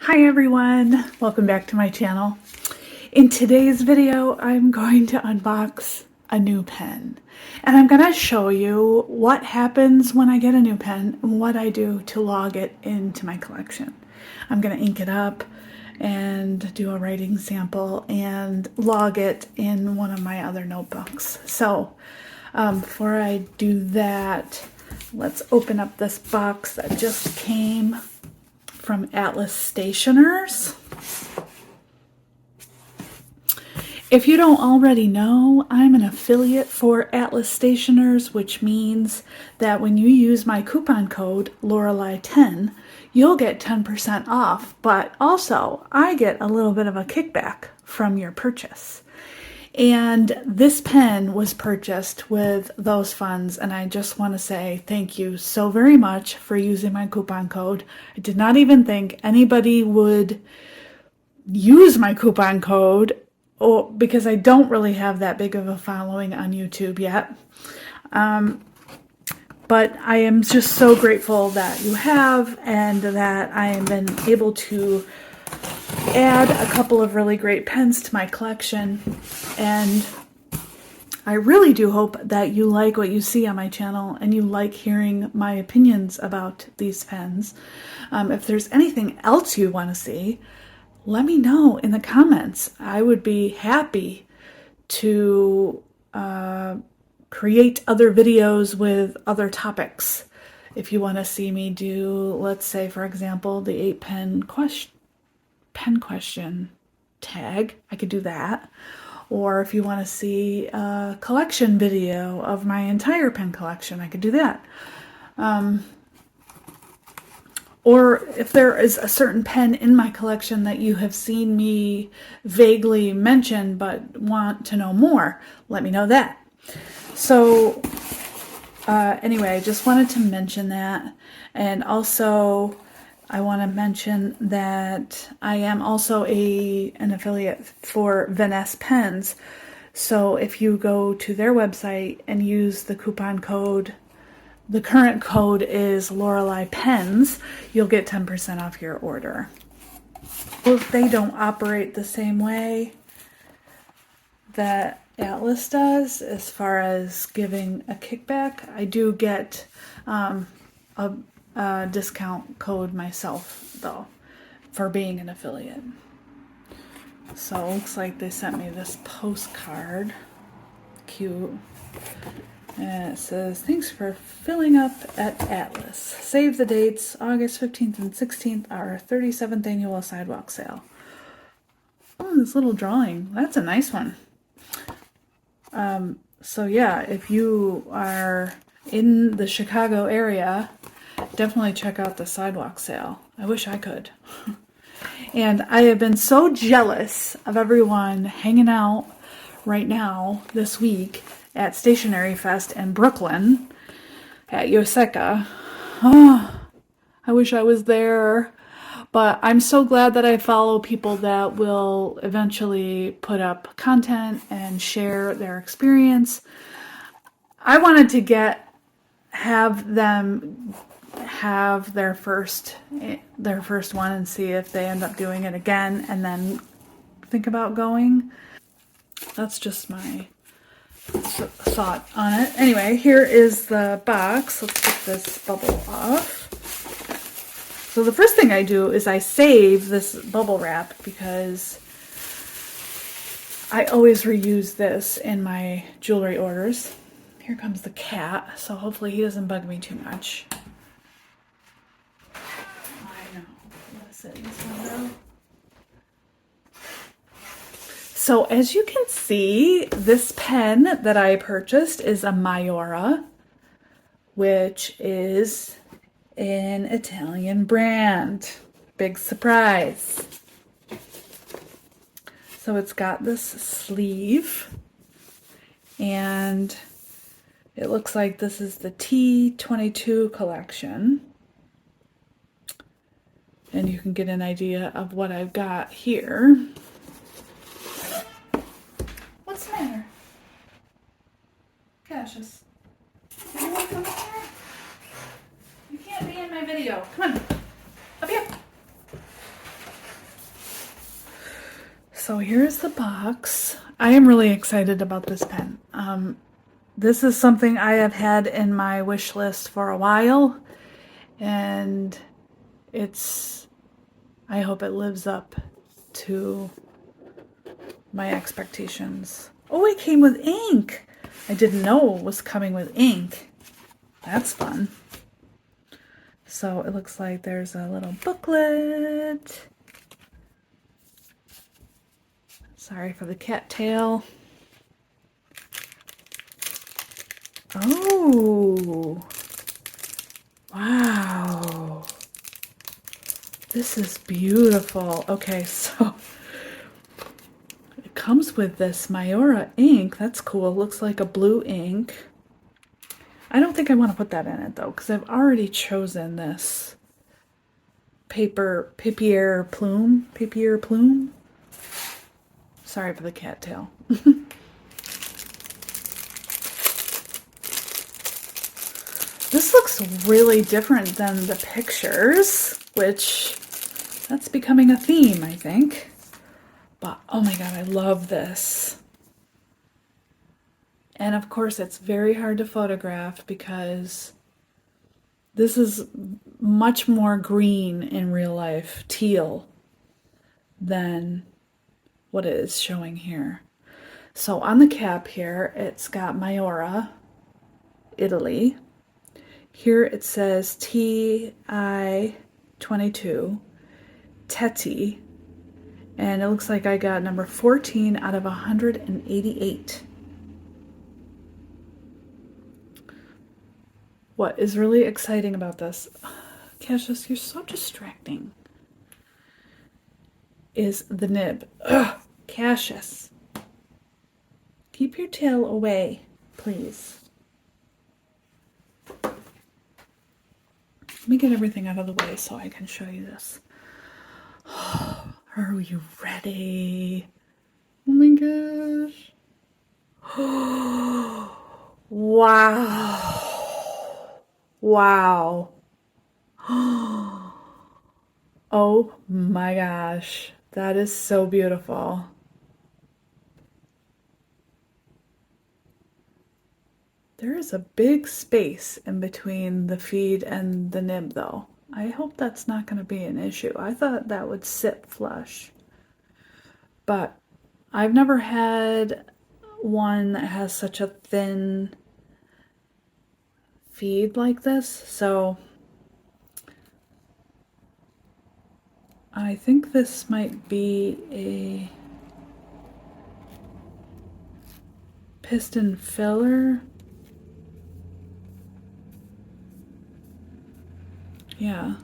Hi everyone, welcome back to my channel. In today's video, I'm going to unbox a new pen. And I'm going to show you what happens when I get a new pen and what I do to log it into my collection. I'm going to ink it up and do a writing sample and log it in one of my other notebooks. So before I do that, let's open up this box that just came from Atlas Stationers. If you don't already know, I'm an affiliate for Atlas Stationers, which means that when you use my coupon code Lorelei10, you'll get 10% off, but also I get a little bit of a kickback from your purchase. And this pen was purchased with those funds, and I just want to say thank you so very much for using my coupon code. I did not even think anybody would use my coupon code because I don't really have that big of a following on YouTube yet. But I am just so grateful that you have and that I have been able to add a couple of really great pens to my collection, and I really do hope that you like what you see on my channel and you like hearing my opinions about these pens. If there's anything else you want to see, let me know in the comments. I would be happy to create other videos with other topics. If you want to see me do, let's say for example, the 8 pen question tag, I could do that. Or if you want to see a collection video of my entire pen collection, I could do that. Or if there is a certain pen in my collection that you have seen me vaguely mention but want to know more, let me know that. So anyway, I just wanted to mention that. And also I want to mention that I am also an affiliate for Vaness Pens. So if you go to their website and use the coupon code, the current code is Lorelei Pens, you'll get 10% off your order. Well, they don't operate the same way that Atlas does as far as giving a kickback. I do get a discount code myself though for being an affiliate. So it looks like they sent me this postcard. Cute. And it says, thanks for filling up at Atlas. Save the dates, August 15th and 16th, our 37th annual sidewalk sale. Oh, this little drawing. That's a nice one. So yeah, if you are in the Chicago area, definitely check out the sidewalk sale. I wish I could. And I have been so jealous of everyone hanging out right now this week at Stationery Fest in Brooklyn at Yoseka. Oh, I wish I was there. But I'm so glad that I follow people that will eventually put up content and share their experience. I wanted to have them have their first one and see if they end up doing it again and then think about going. That's just my thought on it. Anyway, here is the box. Let's get this bubble off. So the first thing I do is I save this bubble wrap because I always reuse this in my jewelry orders. Here comes the cat, so hopefully he doesn't bug me too much. I know. Let's sit in this window. So as you can see, this pen that I purchased is a Maiora, which is an Italian brand. Big surprise. So it's got this sleeve, and it looks like this is the T22 collection. And you can get an idea of what I've got here. What's the matter? Cassius, you want to come up here? You can't be in my video. Come on. Up here. so here's the box. I am really excited about this pen. This is something I have had in my wish list for a while, and I hope it lives up to my expectations. Oh, it came with ink. I didn't know it was coming with ink. That's fun. So it looks like there's a little booklet. Sorry for the cat tail. Oh, wow. This is beautiful. Okay, so it comes with this Maiora ink. That's cool. It looks like a blue ink. I don't think I want to put that in it though, because I've already chosen this papier plume. Sorry for the cat tail. This looks really different than the pictures, which that's becoming a theme, I think. But oh my god, I love this. And of course, it's very hard to photograph because this is much more green in real life, teal, than what it is showing here. So on the cap here, it's got Maiora, Italy. Here it says TI 22, Teti, and it looks like I got number 14 out of 188. What is really exciting about this, Cassius, you're so distracting, is the nib. Ugh, Cassius, keep your tail away, please. Let me get everything out of the way so I can show you this. Are you ready? Oh my gosh. Wow. Wow. Oh my gosh. That is so beautiful. There is a big space in between the feed and the nib though. I hope that's not going to be an issue. I thought that would sit flush. But I've never had one that has such a thin feed like this, so I think this might be a piston filler. Yeah.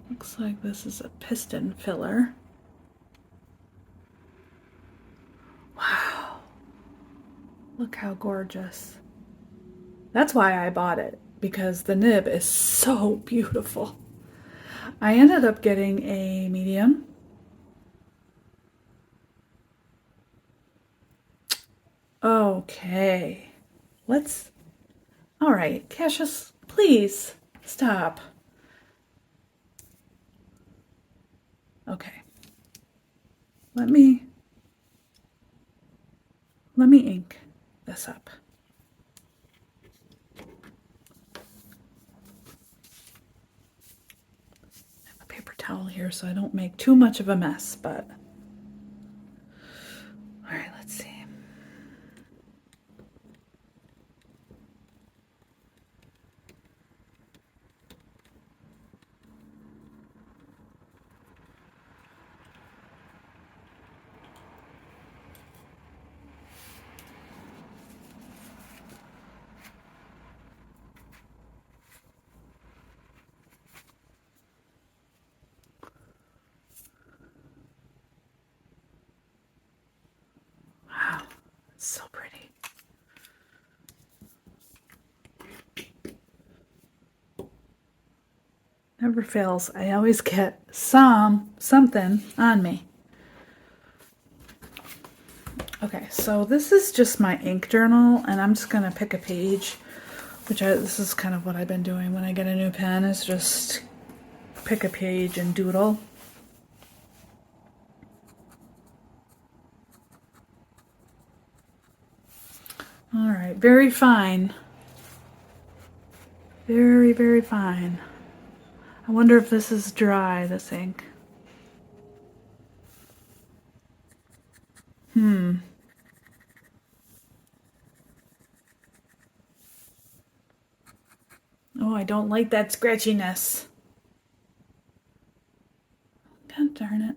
Looks like this is a piston filler. Wow. Look how gorgeous. That's why I bought it, because the nib is so beautiful. I ended up getting a medium. Okay. All right, Cassius, please stop. Okay. Let me ink this up. I have a paper towel here so I don't make too much of a mess, but all right, let's see. Wow, so pretty. Never fails. I always get something on me. Okay, so this is just my ink journal, and I'm just gonna pick a page, this is kind of what I've been doing when I get a new pen, is just pick a page and doodle. very fine. Very, very fine. I wonder if this is dry, this ink. Oh, I don't like that scratchiness. God darn it.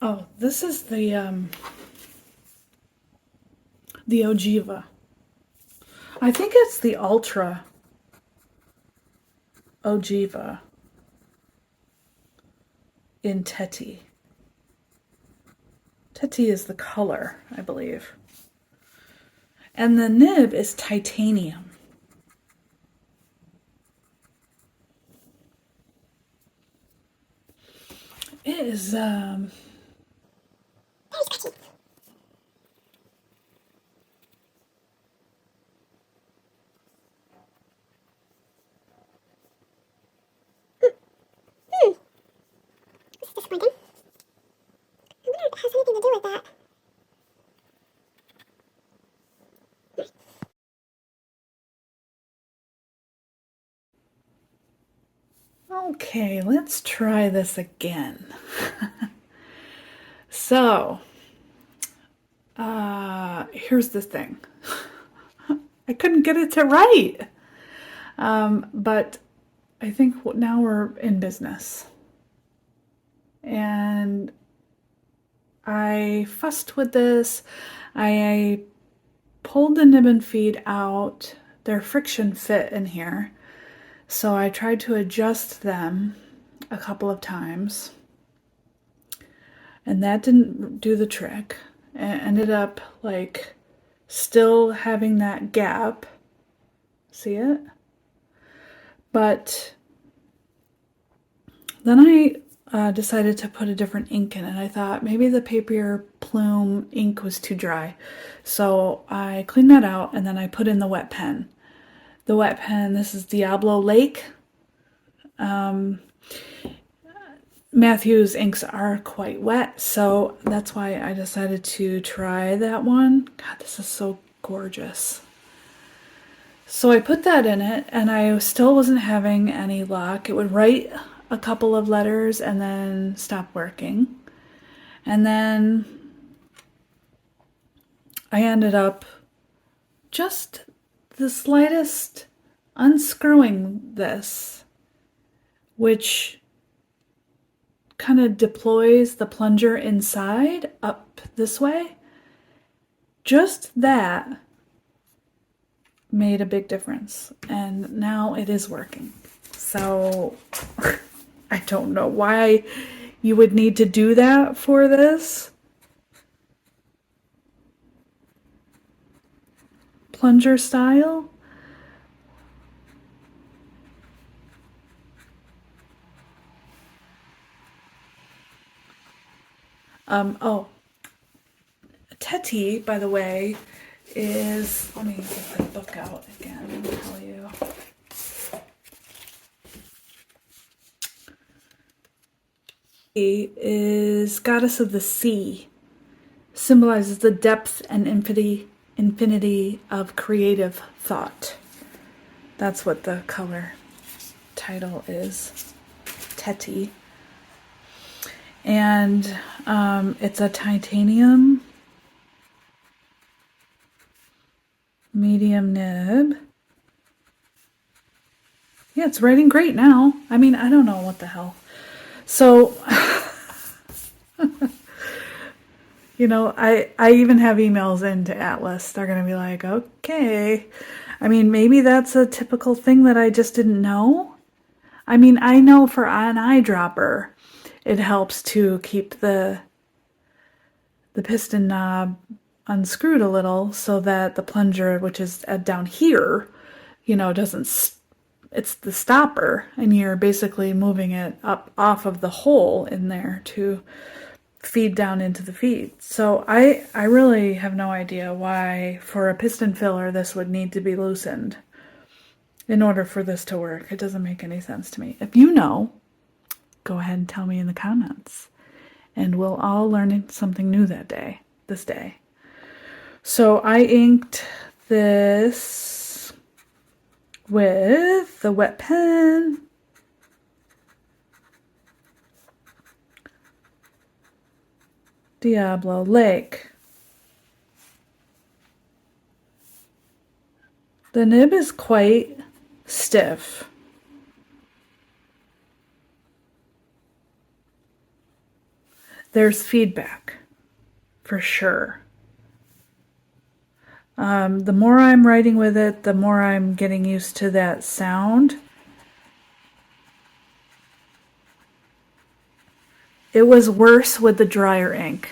Oh, this is the Ogiva. I think it's the Ultra Ogiva in Teti. Teti is the color, I believe. And the nib is titanium. It is, very scratchy. This is disappointing. I wonder if it has anything to do with that. Okay, let's try this again. So, here's the thing. I couldn't get it to write. But I think now we're in business. And I fussed with this. I pulled the nib and feed out. Their friction fit in here. So I tried to adjust them a couple of times. And that didn't do the trick. It ended up like still having that gap. See it? But then I decided to put a different ink in it. I thought maybe the papier plume ink was too dry. So I cleaned that out and then I put in the wet pen. The wet pen, this is Diablo Lake. Matthew's inks are quite wet, so that's why I decided to try that one. God, this is so gorgeous. So I put that in it, and I still wasn't having any luck. It would write a couple of letters and then stop working. And then I ended up just the slightest unscrewing this, which kind of deploys the plunger inside up this way. Just that made a big difference, and now it is working. So I don't know why you would need to do that for this. Plunger style. Oh, Teti, by the way, is, let me get the book out again and tell you. Is goddess of the sea, symbolizes the depth and infinity of creative thought. That's what the color title is, Teti. And it's a titanium medium nib. Yeah, it's writing great now. I mean, I don't know what the hell. So, you know, I even have emails into Atlas. They're going to be like, okay. I mean, maybe that's a typical thing that I just didn't know. I mean, I know for an eyedropper, it helps to keep the piston knob unscrewed a little so that the plunger, which is down here, you know, doesn't it's the stopper, and you're basically moving it up off of the hole in there to feed down into the feed. So I really have no idea why for a piston filler this would need to be loosened in order for this to work. It doesn't make any sense to me. If you know, go ahead and tell me in the comments, and we'll all learn something new this day. So I inked this with the wet pen. Diablo Lake. The nib is quite stiff. There's feedback, for sure. The more I'm writing with it, the more I'm getting used to that sound. It was worse with the drier ink,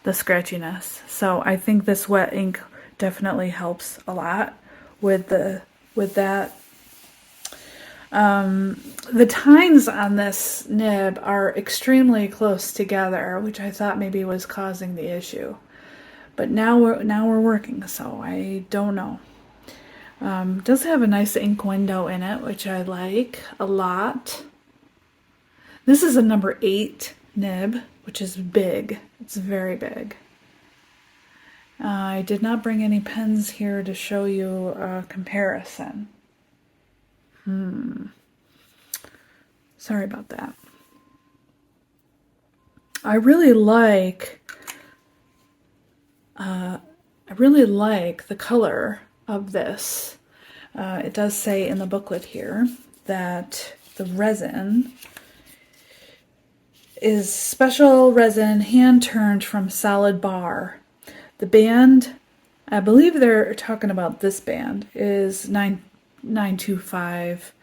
the scratchiness. So I think this wet ink definitely helps a lot with that. The tines on this nib are extremely close together, which I thought maybe was causing the issue. But now we're working, so I don't know. Does have a nice ink window in it, which I like a lot. This is a number 8 nib, which is big. It's very big. I did not bring any pens here to show you a comparison. Sorry about that. I really like the color of this. It does say in the booklet here that the resin is special resin hand-turned from solid bar. The band, I believe they're talking about this band, is 925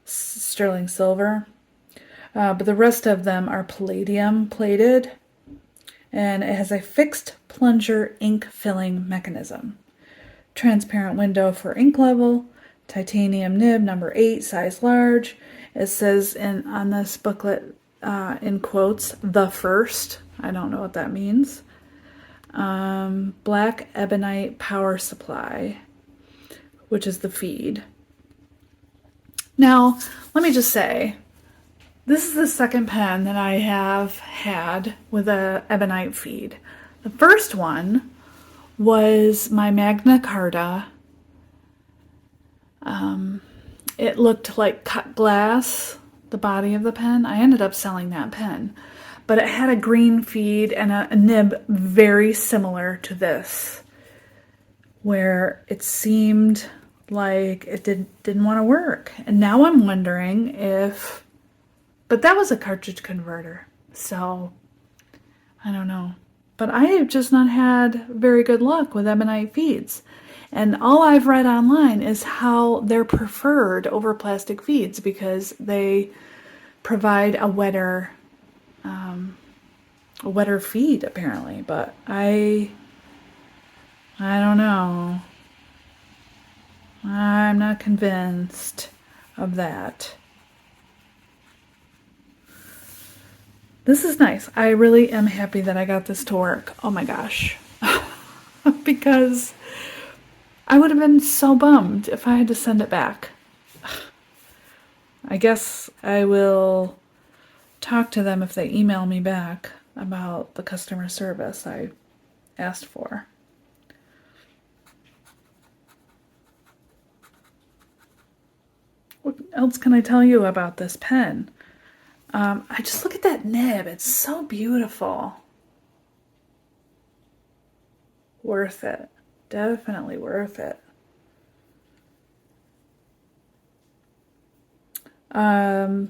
sterling silver. But the rest of them are palladium plated, and it has a fixed plunger ink filling mechanism. Transparent window for ink level, titanium nib number 8, size large. It says on this booklet, in quotes, the first. I don't know what that means. Black ebonite power supply, which is the feed. Now, let me just say, this is the second pen that I have had with a ebonite feed. The first one was my Magna Carta. It looked like cut glass, the body of the pen. I ended up selling that pen. But it had a green feed and a nib very similar to this, where it seemed like it didn't want to work. And now I'm wondering if... But that was a cartridge converter, so I don't know. But I have just not had very good luck with ebonite feeds. And all I've read online is how they're preferred over plastic feeds because they provide a wetter feed, apparently. But I don't know. I'm not convinced of that. This is nice. I really am happy that I got this to work. Oh my gosh. Because I would have been so bummed if I had to send it back. I guess I will talk to them if they email me back about the customer service I asked for. What else can I tell you about this pen? I just look at that nib. It's so beautiful. Worth it. Definitely worth it. I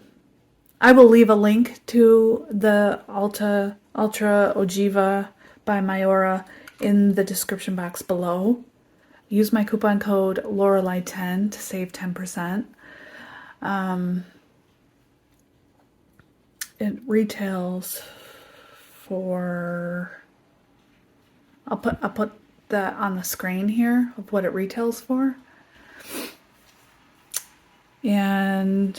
will leave a link to the Ultra Ogiva by Maiora in the description box below. Use my coupon code Lorelei10 to save 10%. It retails for... I'll put that on the screen here of what it retails for. And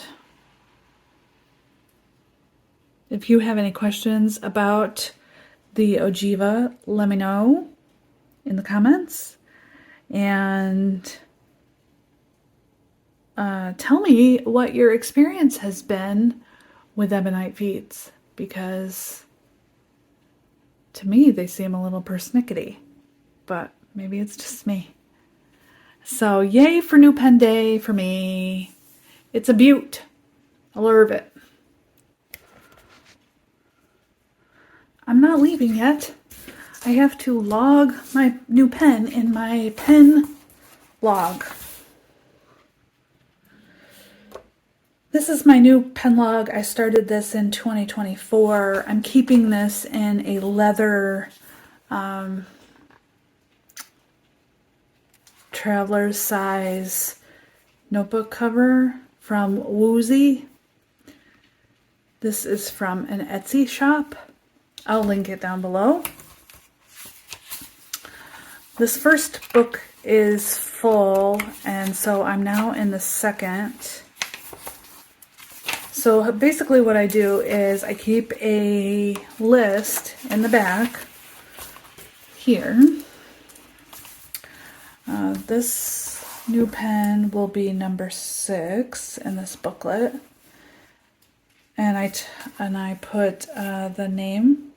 if you have any questions about the Ogiva, let me know in the comments. And tell me what your experience has been with ebonite feet, because to me they seem a little persnickety, but maybe it's just me. So yay for new pen day for me. It's a beaut. I love it. I'm not leaving yet. I have to log my new pen in my pen log. This is my new pen log. I started this in 2024. I'm keeping this in a leather traveler's size notebook cover from Woozy. This is from an Etsy shop. I'll link it down below. This first book is full, and so I'm now in the second. So basically what I do is I keep a list in the back here. This new pen will be number 6 in this booklet. And I put the name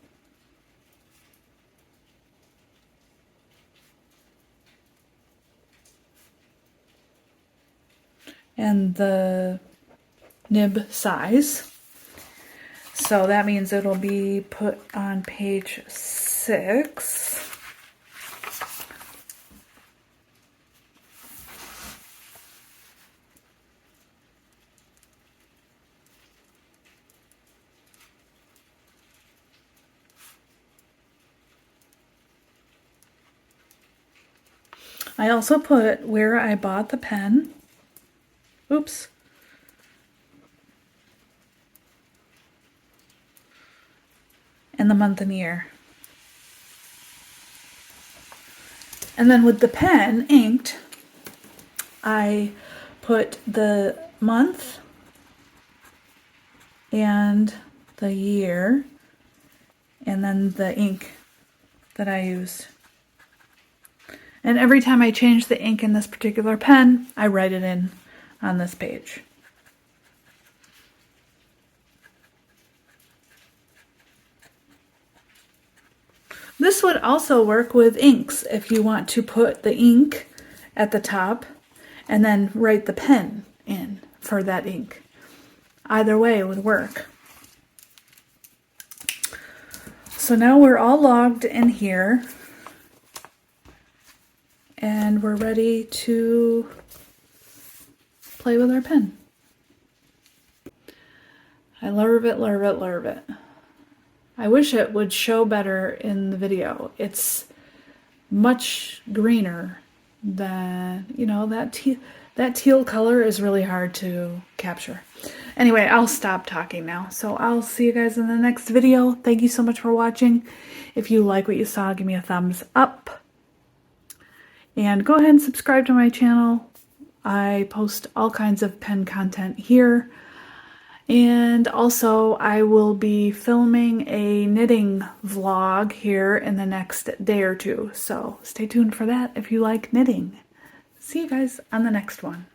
and the nib size. So that means it'll be put on page 6. I also put where I bought the pen. Oops. And the month and year. And then with the pen inked, I put the month and the year and then the ink that I used. And every time I change the ink in this particular pen, I write it in on this page. This would also work with inks if you want to put the ink at the top and then write the pen in for that ink. Either way would work. So now we're all logged in here. And we're ready to play with our pen. I love it, love it, love it. I wish it would show better in the video. It's much greener than, you know, that teal color is really hard to capture. Anyway, I'll stop talking now. So I'll see you guys in the next video. Thank you so much for watching. If you like what you saw, give me a thumbs up. And go ahead and subscribe to my channel. I post all kinds of pen content here. And also I will be filming a knitting vlog here in the next day or two. So stay tuned for that if you like knitting. See you guys on the next one.